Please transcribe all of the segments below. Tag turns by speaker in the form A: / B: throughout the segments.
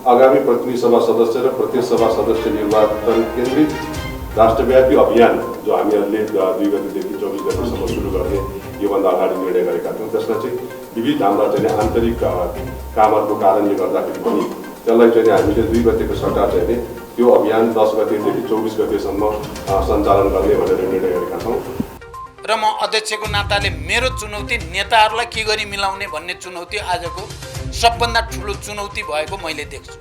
A: आगामी प्रतिनिधि सभा सदस्य र प्रदेश सभा सदस्य निर्वाचन केन्द्रित राष्ट्रव्यापी अभियान जो हामीहरूले 2 गतेदेखि 24 गतेसम्म सुरु गर्ने योभन्दा अगाडि निर्णय गरेका थियौँ। त्यसमा चाहिँ विविध हाम्रा चाहिँ आन्तरिक कामहरूको कारणले गर्दाखेरि पनि त्यसलाई चाहिँ हामीले 2 गतेको सट्टा चाहिँ त्यो अभियान 10 गतेदेखि 24 गतेसम्म सञ्चालन गर्ने भनेर निर्णय गरेका छौँ।
B: र म अध्यक्षको नाताले मेरो चुनौती नेताहरूलाई के गरी मिलाउने भन्ने चुनौती आजको सबभन्दा ठुलो चुनौती भएको मैले देख्छु।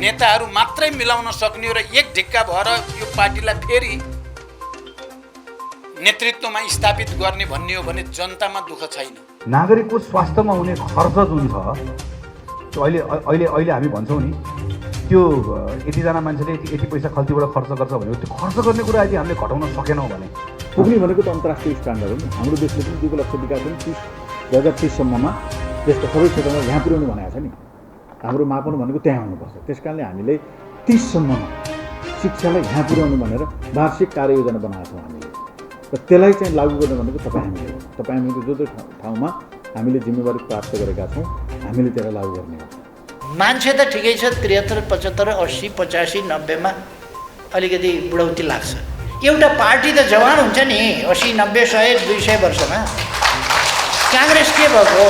B: नेताहरू मात्रै मिलाउन सक्ने र एक ढिक्का भएर यो पार्टीलाई फेरि नेतृत्वमा स्थापित गर्ने भन्ने हो भने जनतामा दुःख छैन।
C: नागरिकको स्वास्थ्यमा हुने खर्च जुन छ अहिले हामी भन्छौँ नि त्यो यतिजना मान्छेले यति पैसा खल्तीबाट खर्च गर्छ भने त्यो खर्च गर्ने कुरा यदि हामीले घटाउन सकेनौँ भने
D: पुग्ने भनेको त अन्तर्राष्ट्रिय स्ट्यान्डर्ड हो नि। हाम्रो देशले पनि 2 लक्ष्य विकास 2030सम्ममा देशका सबै क्षेत्रमा यहाँ पुर्याउनु भनेको छ नि। हाम्रो मापन भनेको त्यहाँ हुनुपर्छ। त्यस कारणले हामीले 30सम्ममा शिक्षालाई यहाँ पुर्याउनु भनेर वार्षिक कार्ययोजना बनाएको छौँ हामीले। र त्यसलाई चाहिँ लागू गर्ने भनेको तपाईँ हामीले जो ठाउँमा हामीले जिम्मेवारी प्राप्त गरेका छौँ हामीले त्यसलाई लागू गर्ने हो।
E: मान्छे त ठिकै छ 73, 75, 80, 85, 90मा अलिकति बुढौती लाग्छ। एउटा पार्टी त जवान हुन्छ नि 80, 90, 100, 200 वर्षमा। काङ्ग्रेस के भएको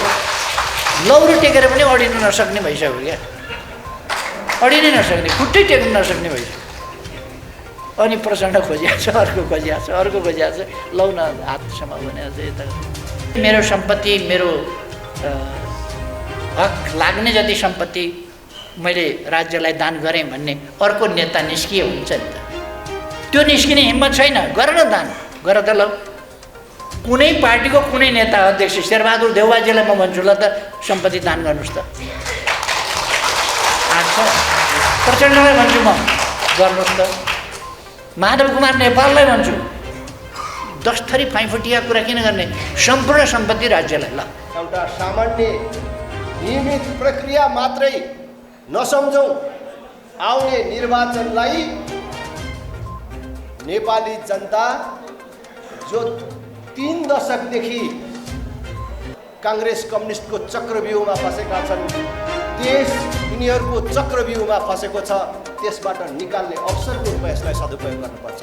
E: लौरो टेकेर पनि अडिनु नसक्ने भइसक्यो क्या। अडिनै नसक्ने, खुट्टै टेक्नु नसक्ने भइसक्यो। अनि प्रचण्ड खोजिएको छ, अर्को खोजिएको छ, लौ न हातसम्म भनेर चाहिँ यता मेरो सम्पत्ति मेरो हक लाग्ने जति सम्पत्ति मैले राज्यलाई दान गरेँ भन्ने अर्को नेता निस्किए हुन्छ नि त। त्यो निस्किने हिम्मत छैन, गर न दान, गर त ल। कुनै पार्टीको कुनै नेता अध्यक्ष शेरबहादुर देउवाजीलाई म भन्छु ल त सम्पत्ति दान गर्नुहोस् त। आच्छा प्रचण्डलाई भन्छु म गर्नुहोस् त। माधव कुमार नेपाललाई भन्छु 10 थरी फाइफुटिया कुरा किन गर्ने, सम्पूर्ण सम्पत्ति राज्यलाई ल।
F: एउटा सामान्य नियमित प्रक्रिया मात्रै नसम्झौँ। आउने निर्वाचनलाई नेपाली जनता जो 3 दशकदेखि काङ्ग्रेस कम्युनिस्टको चक्रव्यूहमा फसेका छन्, देश यिनीहरूको चक्रव्यूहमा फसेको छ, त्यसबाट निकाल्ने अवसरको रूपमा यसलाई सदुपयोग गर्नुपर्छ।